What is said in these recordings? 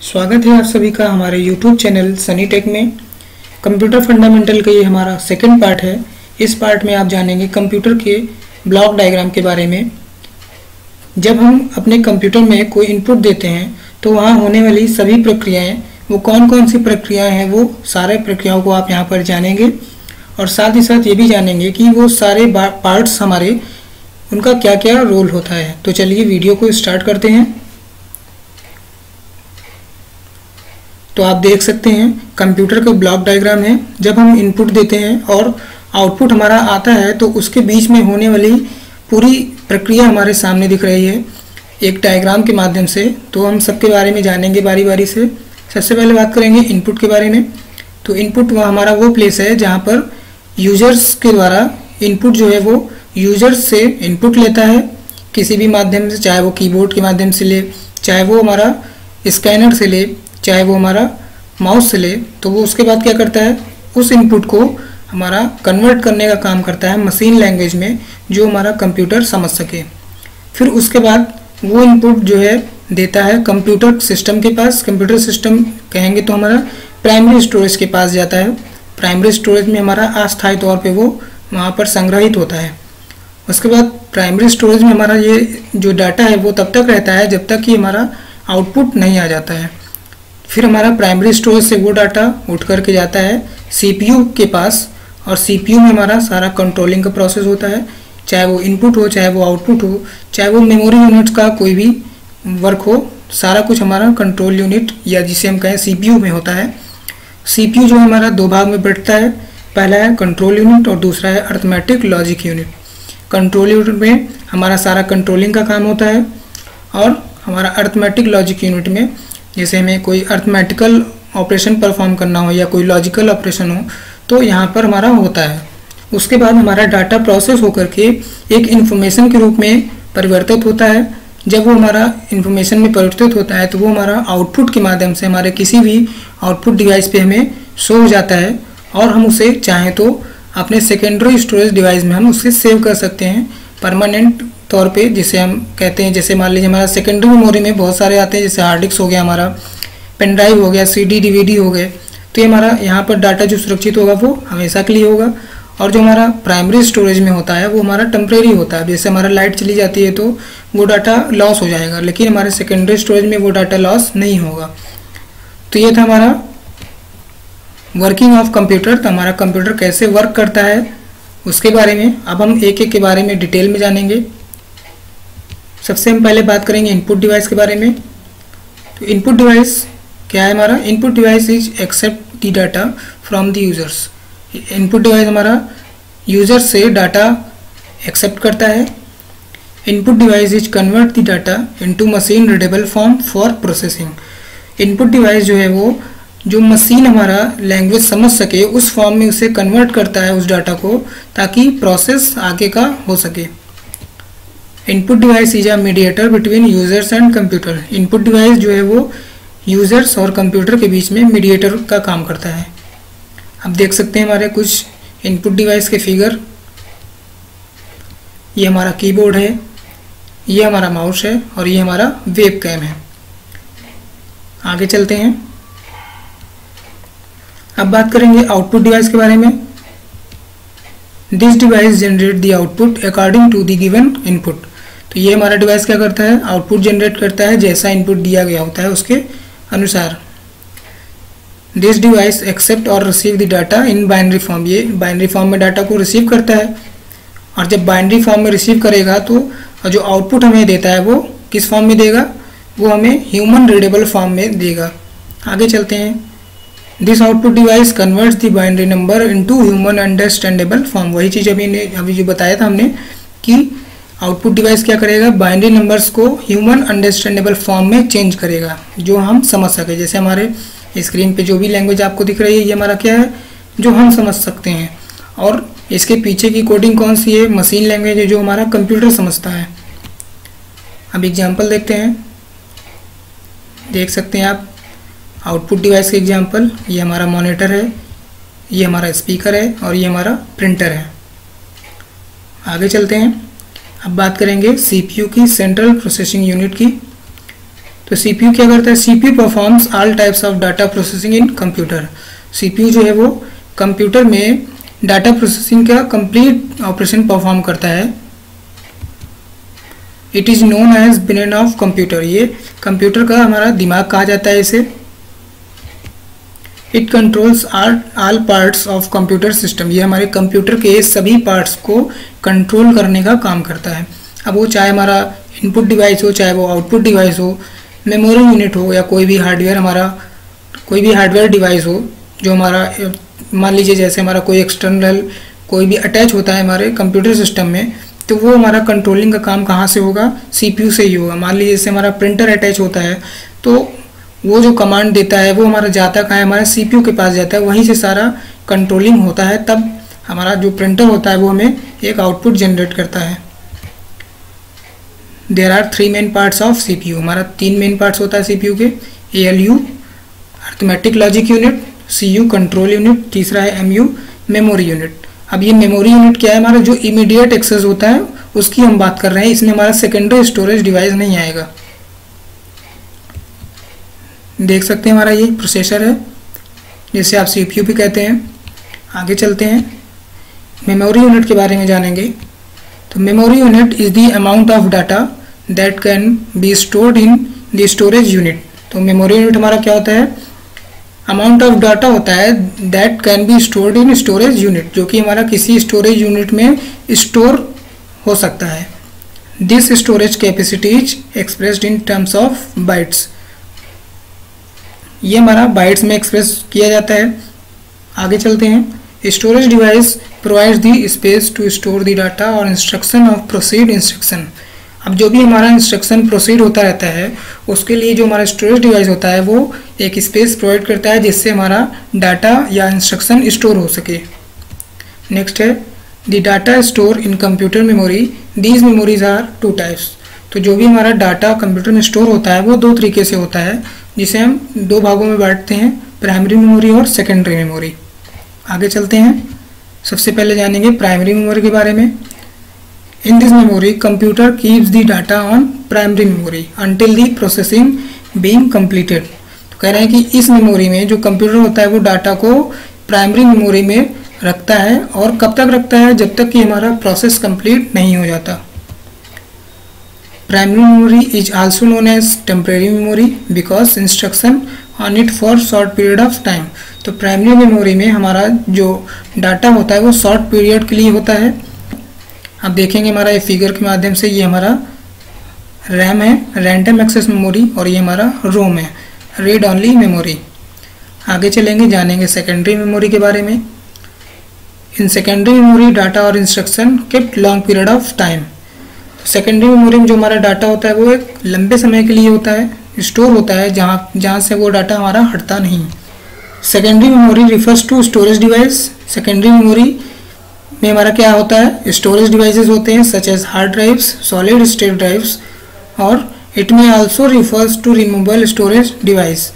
स्वागत है आप सभी का हमारे YouTube चैनल सनी टेक में। कंप्यूटर फंडामेंटल का ये हमारा सेकंड पार्ट है। इस पार्ट में आप जानेंगे कंप्यूटर के ब्लॉक डायग्राम के बारे में। जब हम अपने कंप्यूटर में कोई इनपुट देते हैं तो वहाँ होने वाली सभी प्रक्रियाएं, वो कौन कौन सी प्रक्रियाएं हैं, वो सारे प्रक्रियाओं को आप यहाँ पर जानेंगे और साथ ही साथ ये भी जानेंगे कि वो सारे पार्ट्स हमारे, उनका क्या क्या रोल होता है। तो चलिए वीडियो को स्टार्ट करते हैं। तो आप देख सकते हैं कंप्यूटर का ब्लॉक डायग्राम है। जब हम इनपुट देते हैं और आउटपुट हमारा आता है तो उसके बीच में होने वाली पूरी प्रक्रिया हमारे सामने दिख रही है एक डायग्राम के माध्यम से। तो हम सबके बारे में जानेंगे बारी बारी से। सबसे पहले बात करेंगे इनपुट के बारे में। तो इनपुट वो हमारा वो प्लेस है जहाँ पर यूजर्स के द्वारा इनपुट जो है वो यूजर्स से इनपुट लेता है किसी भी माध्यम से, चाहे वो कीबोर्ड के माध्यम से ले, चाहे वो हमारा स्कैनर से ले, चाहे वो हमारा माउस से ले। तो वो उसके बाद क्या करता है, उस इनपुट को हमारा कन्वर्ट करने का काम करता है मशीन लैंग्वेज में, जो हमारा कंप्यूटर समझ सके। फिर उसके बाद वो इनपुट जो है देता है कंप्यूटर सिस्टम के पास। कंप्यूटर सिस्टम कहेंगे तो हमारा प्राइमरी स्टोरेज के पास जाता है। प्राइमरी स्टोरेज में हमारा अस्थायी तौर पे वो वहाँ पर संग्रहित होता है। उसके बाद प्राइमरी स्टोरेज में हमारा ये जो डाटा है वो तब तक रहता है जब तक कि हमारा आउटपुट नहीं आ जाता है। फिर हमारा प्राइमरी स्टोरेज से वो डाटा उठ करके जाता है सीपीयू के पास, और सीपीयू में हमारा सारा कंट्रोलिंग का प्रोसेस होता है, चाहे वो इनपुट हो, चाहे वो आउटपुट हो, चाहे वो मेमोरी यूनिट का कोई भी वर्क हो, सारा कुछ हमारा कंट्रोल यूनिट या जिसे हम कहें सीपीयू में होता है। सीपीयू जो हमारा दो भाग में बंटता है, पहला है कंट्रोल यूनिट और दूसरा है arithmetic logic unit. Control unit में हमारा सारा कंट्रोलिंग का काम होता है, और हमारा अरिथमेटिक लॉजिक यूनिट में जैसे हमें कोई अरिथमेटिकल ऑपरेशन परफॉर्म करना हो या कोई लॉजिकल ऑपरेशन हो तो यहाँ पर हमारा होता है। उसके बाद हमारा डाटा प्रोसेस होकर के एक इन्फॉर्मेशन के रूप में परिवर्तित होता है। जब वो हमारा इन्फॉर्मेशन में परिवर्तित होता है तो वो हमारा आउटपुट के माध्यम से हमारे किसी भी आउटपुट डिवाइस पे हमें शो हो जाता है, और हम उसे चाहें तो अपने सेकेंडरी स्टोरेज डिवाइस में हम उसे सेव कर सकते हैं परमानेंट तौर पे, जिसे हम कहते हैं। जैसे मान लीजिए हमारा सेकेंडरी मेमोरी में बहुत सारे आते हैं, जैसे हार्ड डिस्क हो गया, हमारा पेन ड्राइव हो गया, सीडी डीवीडी हो गए। तो ये हमारा यहाँ पर डाटा जो सुरक्षित होगा वो हमेशा के लिए होगा, और जो हमारा प्राइमरी स्टोरेज में होता है वो हमारा टेम्परेरी होता है। जैसे हमारा लाइट चली जाती है तो वो डाटा लॉस हो जाएगा, लेकिन हमारे सेकेंडरी स्टोरेज में वो डाटा लॉस नहीं होगा। तो ये था हमारा वर्किंग ऑफ कंप्यूटर। तो हमारा कंप्यूटर कैसे वर्क करता है उसके बारे में अब हम एक एक के बारे में डिटेल में जानेंगे। सबसे हम पहले बात करेंगे इनपुट डिवाइस के बारे में। तो इनपुट डिवाइस क्या है हमारा? Input device is accept the data from the users. Input device हमारा यूजर से डाटा एक्सेप्ट करता है। Input device is convert the data into machine readable form for processing. Input device जो है वो जो मशीन हमारा लैंग्वेज समझ सके उस फॉर्म में उसे कन्वर्ट करता है उस डाटा को, ताकि प्रोसेस आगे का हो सके। Input device is a mediator between users and computer. Input device जो है वो यूजर्स और कंप्यूटर के बीच में मीडिएटर का काम करता है। आप देख सकते हैं हमारे कुछ इनपुट डिवाइस के फिगर। ये हमारा कीबोर्ड है, ये हमारा माउस है, और ये हमारा वेब कैम है। आगे चलते हैं। अब बात करेंगे आउटपुट डिवाइस के बारे में। This device generate the output according to the given input. तो ये हमारा डिवाइस क्या करता है, आउटपुट जनरेट करता है जैसा इनपुट दिया गया होता है उसके अनुसार। दिस डिवाइस एक्सेप्ट और receive the data in binary form. ये बाइनरी फॉर्म में डाटा को रिसीव करता है, और जब बाइनरी फॉर्म में रिसीव करेगा तो जो आउटपुट हमें देता है वो किस फॉर्म में देगा, वो हमें ह्यूमन रीडेबल फॉर्म में देगा। आगे चलते हैं। This output device converts the binary number into human understandable form. वही चीज़ अभी जो बताया था हमने कि आउटपुट डिवाइस क्या करेगा, बाइनरी नंबर्स को ह्यूमन अंडरस्टैंडेबल फॉर्म में चेंज करेगा, जो हम समझ सके। जैसे हमारे स्क्रीन पे जो भी लैंग्वेज आपको दिख रही है ये हमारा क्या है, जो हम समझ सकते हैं, और इसके पीछे की कोडिंग कौन सी है, मशीन लैंग्वेज है जो हमारा कंप्यूटर समझता है। अब एग्जाम्पल देखते हैं। देख सकते हैं आप आउटपुट डिवाइस के एग्जाम्पल। ये हमारा मॉनिटर है, ये हमारा स्पीकर है, और ये हमारा प्रिंटर है। आगे चलते हैं। अब बात करेंगे सीपीयू की, सेंट्रल प्रोसेसिंग यूनिट की। तो सीपीयू क्या करता है, CPU performs all types of data processing in computer. CPU जो है वो कंप्यूटर में डाटा प्रोसेसिंग का कंप्लीट ऑपरेशन परफॉर्म करता है। It is known as brain of computer, ये कंप्यूटर का हमारा दिमाग कहा जाता है इसे। It controls all parts of computer system, ये हमारे कंप्यूटर के सभी पार्ट्स को कंट्रोल करने का काम करता है। अब वो चाहे हमारा इनपुट डिवाइस हो, चाहे वो आउटपुट डिवाइस हो, मेमोरी यूनिट हो, या कोई भी हार्डवेयर हमारा कोई भी हार्डवेयर डिवाइस हो जो हमारा, मान लीजिए जैसे हमारा कोई एक्सटर्नल कोई भी अटैच होता है हमारे कंप्यूटर सिस्टम में, तो वो हमारा कंट्रोलिंग का काम कहाँ से होगा, सीपीयू से ही होगा। मान लीजिए जैसे हमारा प्रिंटर अटैच होता है तो वो जो कमांड देता है वो हमारा जाता कहाँ है, हमारे सीपीयू के पास जाता है, वहीं से सारा कंट्रोलिंग होता है। तब हमारा जो प्रिंटर होता है वो हमें एक आउटपुट जनरेट करता है। There are 3 main parts of CPU, हमारा 3 मेन पार्ट्स होता है सीपीयू के, ALU arithmetic logic unit, CU control unit, तीसरा है एमयू मेमोरी यूनिट। अब ये मेमोरी यूनिट क्या है, हमारा जो इमीडिएट एक्सेस होता है उसकी हम बात कर रहे हैं, इसमें हमारा सेकेंडरी स्टोरेज डिवाइस नहीं आएगा। देख सकते हैं हमारा ये प्रोसेसर है, जिसे आप सीपीयू भी कहते हैं। आगे चलते हैं, मेमोरी यूनिट के बारे में जानेंगे। तो memory unit is the amount of data that can be stored in the storage unit. तो मेमोरी यूनिट हमारा क्या होता है, अमाउंट ऑफ डाटा होता है that can be stored in storage unit, जो कि हमारा किसी स्टोरेज यूनिट में स्टोर हो सकता है। This storage capacity is expressed in terms of bytes, ये हमारा बाइट्स में एक्सप्रेस किया जाता है। आगे चलते हैं, storage device provides the space to store the data और इंस्ट्रक्शन ऑफ प्रोसीड इंस्ट्रक्शन। अब जो भी हमारा इंस्ट्रक्शन प्रोसीड होता रहता है उसके लिए जो हमारा स्टोरेज डिवाइस होता है वो एक स्पेस प्रोवाइड करता है जिससे हमारा डाटा या इंस्ट्रक्शन स्टोर हो सके। नेक्स्ट है the data store in computer memory, these memories are 2 types. तो जो भी हमारा डाटा कंप्यूटर में स्टोर होता है वो 2 तरीके से होता है, जिसे हम 2 भागों में बांटते हैं, प्राइमरी मेमोरी और सेकेंडरी मेमोरी। आगे चलते हैं, सबसे पहले जानेंगे प्राइमरी मेमोरी के बारे में। In this memory computer keeps the data on primary memory until the processing being completed. तो कह रहे हैं कि इस मेमोरी में जो कंप्यूटर होता है वो डाटा को प्राइमरी मेमोरी में रखता है, और कब तक रखता है, जब तक कि हमारा प्रोसेस कंप्लीट नहीं हो जाता। Primary memory is also known as temporary memory because instruction on it for short period of time. तो प्राइमरी मेमोरी में हमारा जो डाटा होता है वो शॉर्ट पीरियड के लिए होता है। अब देखेंगे हमारा ये फिगर के माध्यम से, ये हमारा रैम है, रैंडम एक्सेस मेमोरी, और ये हमारा रोम है, रीड ऑनली मेमोरी। आगे चलेंगे, जानेंगे सेकेंडरी मेमोरी के बारे में। इन सेकेंडरी मेमोरी डाटा और instruction kept long period of time. Secondary memory में जो हमारा डाटा होता है वो एक लंबे समय के लिए होता है, स्टोर होता है, जहाँ से वो डाटा हमारा हटता नहीं। Secondary memory refers to storage device. Secondary memory में हमारा क्या होता है, स्टोरेज डिवाइसेस होते हैं such as hard drives, solid state drives, और it may also refers to removable storage device.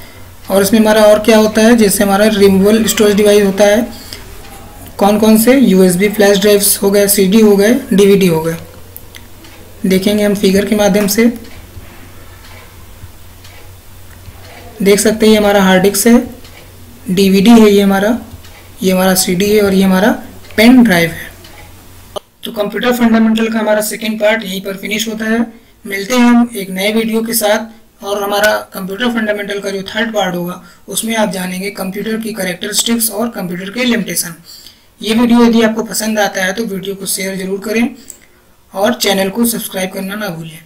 और इसमें हमारा और क्या होता है, जैसे हमारा रिमूवेबल स्टोरेज डिवाइस होता है, कौन कौन से, यूएसबी फ्लैश ड्राइव्स हो गए, सीडी हो गए, डीवीडी हो गए। देखेंगे हम फिगर के माध्यम से, देख सकते हैं ये हमारा हार्ड डिस्क है, डीवीडी है ये हमारा सीडी है, और ये हमारा पेन ड्राइव है। तो कंप्यूटर फंडामेंटल का हमारा सेकेंड पार्ट यहीं पर फिनिश होता है। मिलते हैं हम एक नए वीडियो के साथ, और हमारा कंप्यूटर फंडामेंटल का जो थर्ड पार्ट होगा उसमें आप जानेंगे कंप्यूटर की कैरेक्टरिस्टिक्स और कंप्यूटर के लिमिटेशन। ये वीडियो यदि आपको पसंद आता है तो वीडियो को शेयर जरूर करें और चैनल को सब्सक्राइब करना ना भूलें।